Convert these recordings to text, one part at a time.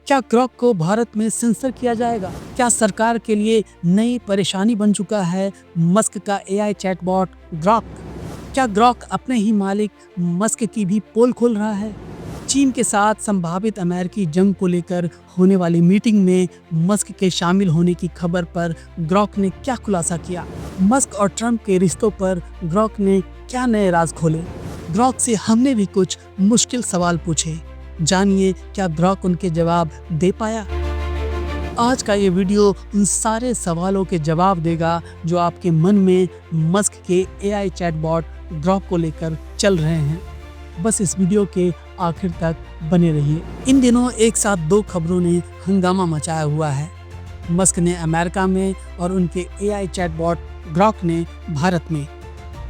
क्या ग्रॉक को भारत में सेंसर किया जाएगा? क्या सरकार के लिए नई परेशानी बन चुका है मस्क का एआई चैटबॉट ग्रॉक? क्या ग्रॉक अपने ही मालिक मस्क की भी पोल खोल रहा है? चीन के साथ संभावित अमेरिकी जंग को लेकर होने वाली मीटिंग में मस्क के शामिल होने की खबर पर ग्रॉक ने क्या खुलासा किया? मस्क और ट्रंप के रिश्तों पर ग्रॉक ने क्या नए राज खोले? ग्रॉक से हमने भी कुछ मुश्किल सवाल पूछे। जानिए क्या ग्रॉक उनके जवाब दे पाया। आज का ये वीडियो उन सारे सवालों के जवाब देगा जो आपके मन में मस्क के एआई चैटबॉट ग्रॉक को लेकर चल रहे हैं। बस इस वीडियो के आखिर तक बने रहिए। इन दिनों एक साथ दो खबरों ने हंगामा मचाया हुआ है। मस्क ने अमेरिका में और उनके एआई चैटबॉट ग्रॉक ने भारत में।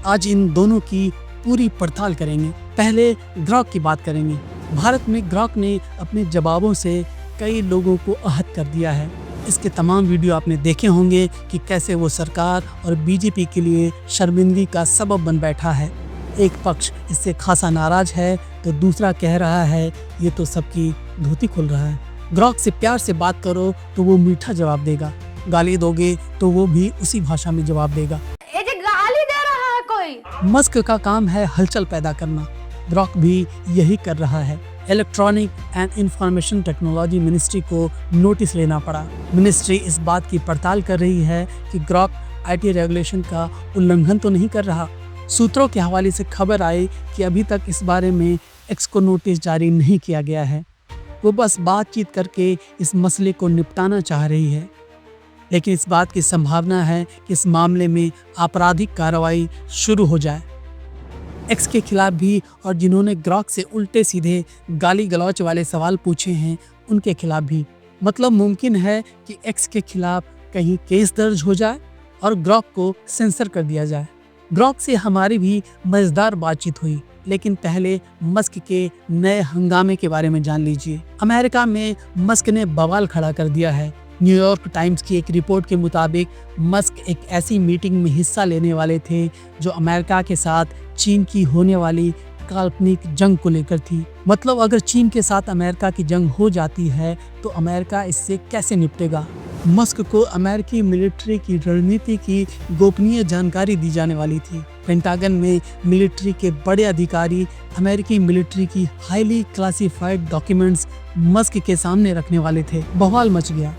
आज इन दोनों की पूरी पड़ताल करेंगे। पहले ग्रॉक की बात करेंगे। भारत में ग्रॉक ने अपने जवाबों से कई लोगों को आहत कर दिया है। इसके तमाम वीडियो आपने देखे होंगे कि कैसे वो सरकार और बीजेपी के लिए शर्मिंदगी का सबब बन बैठा है। एक पक्ष इससे खासा नाराज है तो दूसरा कह रहा है ये तो सबकी धोती खोल रहा है। ग्रॉक से प्यार से बात करो तो वो मीठा जवाब देगा, गाली दोगे तो वो भी उसी भाषा में जवाब देगा। गाली दे रहा है कोई। मस्क का काम है हलचल पैदा करना, ग्रॉक भी यही कर रहा है। Electronic and information technology ministry को नोटिस लेना पड़ा। मिनिस्ट्री इस बात की पड़ताल कर रही है कि ग्रॉक आईटी रेगुलेशन का उल्लंघन तो नहीं कर रहा। सूत्रों के हवाले से खबर आई कि अभी तक इस बारे में एक्स को नोटिस जारी नहीं किया गया है। वो बस बातचीत करके इस मसले को निपटाना चाह रही है, लेकिन इस बात की संभावना है कि इस मामले में आपराधिक कार्रवाई शुरू हो जाए। एक्स के खिलाफ भी और जिन्होंने ग्रॉक से उल्टे सीधे गाली गलौच वाले सवाल पूछे हैं उनके खिलाफ भी। मतलब मुमकिन है कि एक्स के खिलाफ कहीं केस दर्ज हो जाए और ग्रॉक को सेंसर कर दिया जाए। ग्रॉक से हमारी भी मजेदार बातचीत हुई, लेकिन पहले मस्क के नए हंगामे के बारे में जान लीजिए। अमेरिका में मस्क ने बवाल खड़ा कर दिया है। न्यूयॉर्क टाइम्स की एक रिपोर्ट के मुताबिक मस्क एक ऐसी मीटिंग में हिस्सा लेने वाले थे जो अमेरिका के साथ चीन की होने वाली काल्पनिक जंग को लेकर थी। मतलब अगर चीन के साथ अमेरिका की जंग हो जाती है तो अमेरिका इससे कैसे निपटेगा। मस्क को अमेरिकी मिलिट्री की रणनीति की गोपनीय जानकारी दी जाने वाली थी। पेंटागन में मिलिट्री के बड़े अधिकारी अमेरिकी मिलिट्री की हाईली क्लासिफाइड डॉक्यूमेंट्स मस्क के सामने रखने वाले थे। बवाल मच गया।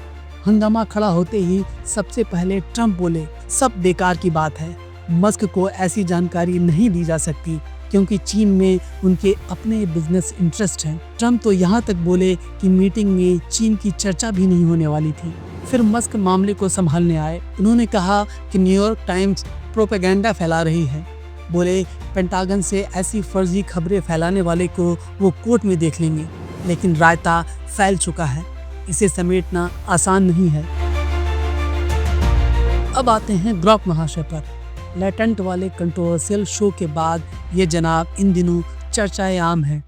हंगामा खड़ा होते ही सबसे पहले ट्रंप बोले, सब बेकार की बात है, मस्क को ऐसी जानकारी नहीं दी जा सकती क्योंकि चीन में उनके अपने बिजनेस इंटरेस्ट हैं। ट्रंप तो यहाँ तक बोले कि मीटिंग में चीन की चर्चा भी नहीं होने वाली थी। फिर मस्क मामले को संभालने आए। उन्होंने कहा कि न्यूयॉर्क टाइम्स प्रोपेगेंडा फैला रही है। बोले पेंटागन से ऐसी फर्जी खबरें फैलाने वाले को वो कोर्ट में देख लेंगे, लेकिन रायता फैल चुका है, इसे समेटना आसान नहीं है। अब आते हैं ग्रॉक महाशय पर। लेटेंट वाले कंट्रोवर्शियल शो के बाद ये जनाब इन दिनों चर्चाएं आम है।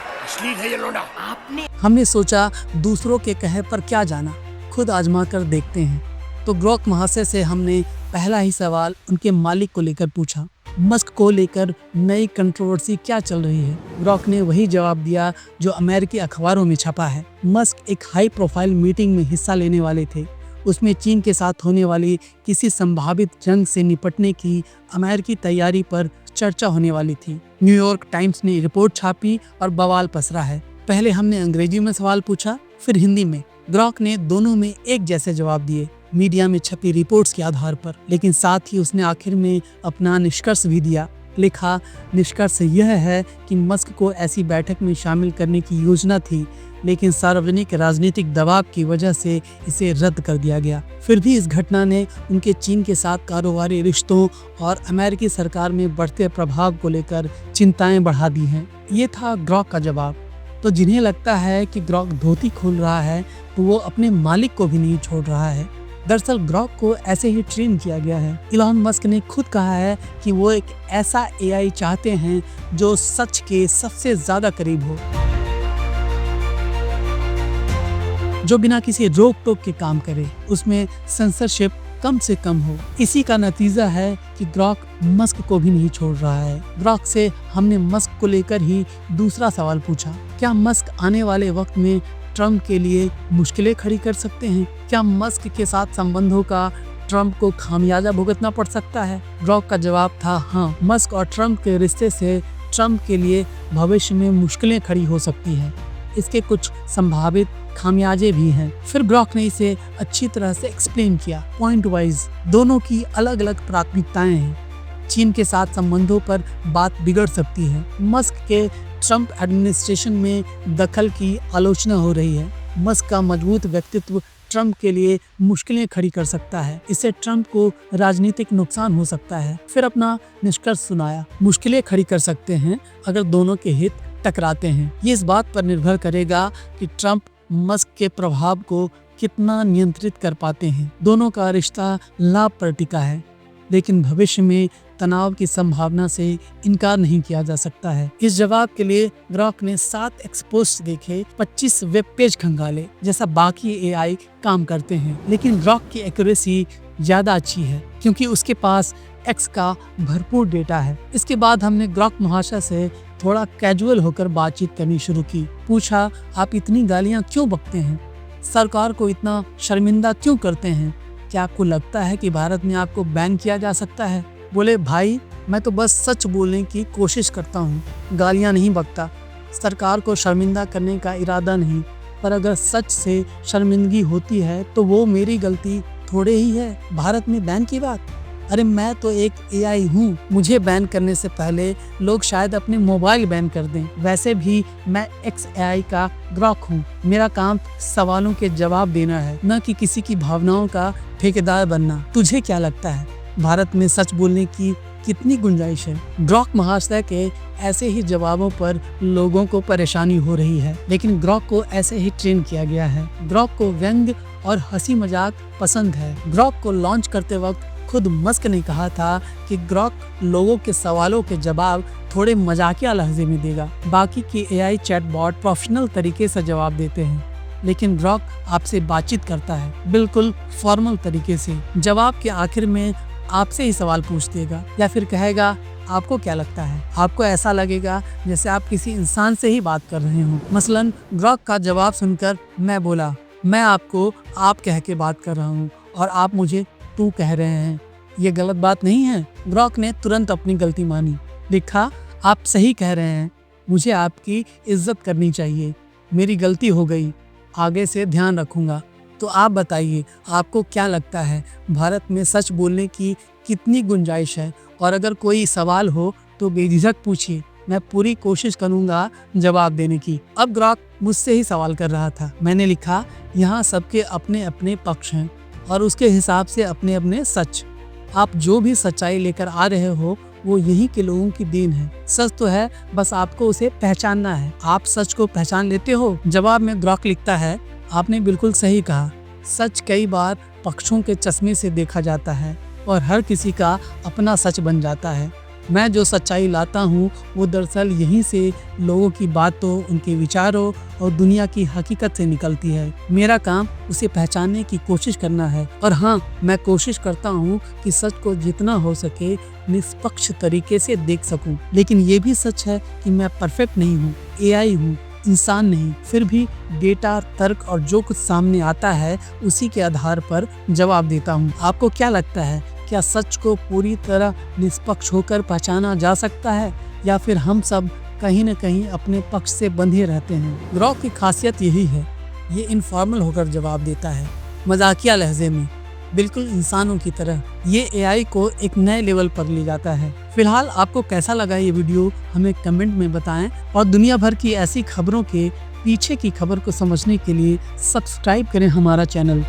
हमने सोचा दूसरों के कहे पर क्या जाना, खुद आजमा कर देखते हैं। तो ग्रॉक महाशय से हमने पहला ही सवाल उनके मालिक को लेकर पूछा, मस्क को लेकर नई कंट्रोवर्सी क्या चल रही है। ग्रॉक ने वही जवाब दिया जो अमेरिकी अखबारों में छपा है। मस्क एक हाई प्रोफाइल मीटिंग में हिस्सा लेने वाले थे। उसमें चीन के साथ होने वाली किसी संभावित जंग से निपटने की अमेरिकी तैयारी पर चर्चा होने वाली थी। न्यूयॉर्क टाइम्स ने रिपोर्ट छापी और बवाल पसरा है। पहले हमने अंग्रेजी में सवाल पूछा, फिर हिंदी में। ग्रॉक ने दोनों में एक जैसे जवाब दिए, मीडिया में छपी रिपोर्ट्स के आधार पर। लेकिन साथ ही उसने आखिर में अपना निष्कर्ष भी दिया। लिखा, निष्कर्ष यह है कि मस्क को ऐसी बैठक में शामिल करने की योजना थी, लेकिन सार्वजनिक राजनीतिक दबाव की वजह से इसे रद्द कर दिया गया। फिर भी इस घटना ने उनके चीन के साथ कारोबारी रिश्तों और अमेरिकी सरकार में बढ़ते प्रभाव को लेकर चिंताएं बढ़ा दी हैं। ये था ग्रॉक का जवाब। तो जिन्हें लगता है कि ग्रॉक धोती खोल रहा है तो वो अपने मालिक को भी नहीं छोड़ रहा है। दरअसल ग्रॉक को ऐसे ही ट्रेन किया गया है। इलॉन मस्क ने खुद कहा है कि वो एक ऐसा एआई चाहते हैं जो सच के सबसे ज्यादा करीब हो, जो बिना किसी रोक टोक के काम करे, उसमें सेंसरशिप कम से कम हो। इसी का नतीजा है कि ग्रॉक मस्क को भी नहीं छोड़ रहा है। ग्रॉक से हमने मस्क को लेकर ही दूसरा सवाल पूछा, क्या मस्क आने वाले वक्त में ट्रम्प के लिए मुश्किलें खड़ी कर सकते हैं? क्या मस्क के साथ संबंधों का ट्रम्प को खामियाजा भुगतना पड़ सकता है? ग्रॉक का जवाब था हाँ, मस्क और ट्रम्प के रिश्ते से ट्रम्प के लिए भविष्य में मुश्किलें खड़ी हो सकती हैं। इसके कुछ संभावित खामियाजे भी हैं। फिर ग्रॉक ने इसे अच्छी तरह से एक्सप्लेन किया। पॉइंट वाइज दोनों की अलग अलग प्राथमिकताएं हैं। चीन के साथ संबंधों पर बात बिगड़ सकती है। मस्क के ट्रम्प एडमिनिस्ट्रेशन में दखल की आलोचना हो रही है। मस्क का मजबूत व्यक्तित्व ट्रम्प के लिए मुश्किलें खड़ी कर सकता है। इससे ट्रम्प को राजनीतिक नुकसान हो सकता है। फिर अपना निष्कर्ष सुनाया। मुश्किलें खड़ी कर सकते हैं अगर दोनों के हित टकराते हैं। ये इस बात पर निर्भर करेगा कि ट्रम्प मस्क के प्रभाव को कितना नियंत्रित कर पाते हैं। दोनों का रिश्ता लाभ पर टिका है, लेकिन भविष्य में तनाव की संभावना से इनकार नहीं किया जा सकता है। इस जवाब के लिए ग्रॉक ने 7 एक्सपोस्ट देखे, 25 वेब पेज खंगाले, जैसा बाकी एआई काम करते हैं। लेकिन ग्रॉक की एक्यूरेसी ज्यादा अच्छी है क्योंकि उसके पास एक्स का भरपूर डेटा है। इसके बाद हमने ग्रॉक महाशय से थोड़ा कैजुअल होकर बातचीत करनी शुरू की। पूछा, आप इतनी गालियां क्यों बकते हैं? सरकार को इतना शर्मिंदा क्यों करते हैं? क्या आपको लगता है कि भारत में आपको बैन किया जा सकता है? बोले, भाई मैं तो बस सच बोलने की कोशिश करता हूँ, गालियाँ नहीं बकता। सरकार को शर्मिंदा करने का इरादा नहीं, पर अगर सच से शर्मिंदगी होती है तो वो मेरी गलती थोड़े ही है। भारत में बैन की बात, अरे मैं तो एक एआई हूँ, मुझे बैन करने से पहले लोग शायद अपने मोबाइल बैन कर दें। वैसे भी मैं एक्स एआई का ग्रॉक हूँ। मेरा काम सवालों के जवाब देना है, न कि किसी की भावनाओं का ठेकेदार बनना। तुझे क्या लगता है भारत में सच बोलने की कितनी गुंजाइश है? ग्रॉक महाशय के ऐसे ही जवाबों पर लोगों को परेशानी हो रही है, लेकिन ग्रॉक को ऐसे ही ट्रेन किया गया है। ग्रॉक को व्यंग्य और हंसी मजाक पसंद है। ग्रॉक को लॉन्च करते वक्त खुद मस्क ने कहा था कि ग्रॉक लोगों के सवालों के जवाब थोड़े मजाकिया लहजे में देगा। बाकी के एआई चैटबॉट प्रोफेशनल तरीके से जवाब देते हैं, लेकिन ग्रॉक आपसे बातचीत करता है बिल्कुल फॉर्मल तरीके से। जवाब के आखिर में आपसे ही सवाल पूछ देगा या फिर कहेगा, आपको क्या लगता है? आपको ऐसा लगेगा जैसे आप किसी इंसान से ही बात कर रहे हो। मसलन ग्रॉक का जवाब सुनकर मैं बोला, मैं आपको आप कह के बात कर रहा हूँ और आप मुझे तू कह रहे हैं, ये गलत बात नहीं है। ग्रॉक ने तुरंत अपनी गलती मानी। लिखा, आप सही कह रहे हैं, मुझे आपकी इज्जत करनी चाहिए, मेरी गलती हो गई, आगे से ध्यान रखूंगा। तो आप बताइए, आपको क्या लगता है भारत में सच बोलने की कितनी गुंजाइश है? और अगर कोई सवाल हो तो बेझिझक पूछिए, मैं पूरी कोशिश करूंगा जवाब देने की। अब ग्रॉक मुझसे ही सवाल कर रहा था। मैंने लिखा, यहाँ सबके अपने अपने पक्ष हैं और उसके हिसाब से अपने अपने सच। आप जो भी सच्चाई लेकर आ रहे हो वो यहीं के लोगों की देन है। सच तो है, बस आपको उसे पहचानना है। आप सच को पहचान लेते हो? जवाब में ग्रॉक लिखता है, आपने बिल्कुल सही कहा। सच कई बार पक्षों के चश्मे से देखा जाता है और हर किसी का अपना सच बन जाता है। मैं जो सच्चाई लाता हूँ वो दरअसल यहीं से लोगों की बातों, उनके विचारों और दुनिया की हकीकत से निकलती है। मेरा काम उसे पहचानने की कोशिश करना है। और हाँ, मैं कोशिश करता हूँ कि सच को जितना हो सके निष्पक्ष तरीके से देख सकूँ। लेकिन ये भी सच है कि मैं परफेक्ट नहीं हूँ, एआई हूँ, इंसान नहीं। फिर भी डेटा, तर्क और जो कुछ सामने आता है उसी के आधार पर जवाब देता हूँ। आपको क्या लगता है, क्या सच को पूरी तरह निष्पक्ष होकर पहचाना जा सकता है या फिर हम सब कहीं न कहीं अपने पक्ष से बंधे रहते हैं? ग्रॉक की खासियत यही है, ये इनफॉर्मल होकर जवाब देता है, मजाकिया लहजे में, बिल्कुल इंसानों की तरह। ये एआई को एक नए लेवल पर ले जाता है। फिलहाल आपको कैसा लगा ये वीडियो हमें कमेंट में बताएं और दुनिया भर की ऐसी खबरों के पीछे की खबर को समझने के लिए सब्सक्राइब करें हमारा चैनल।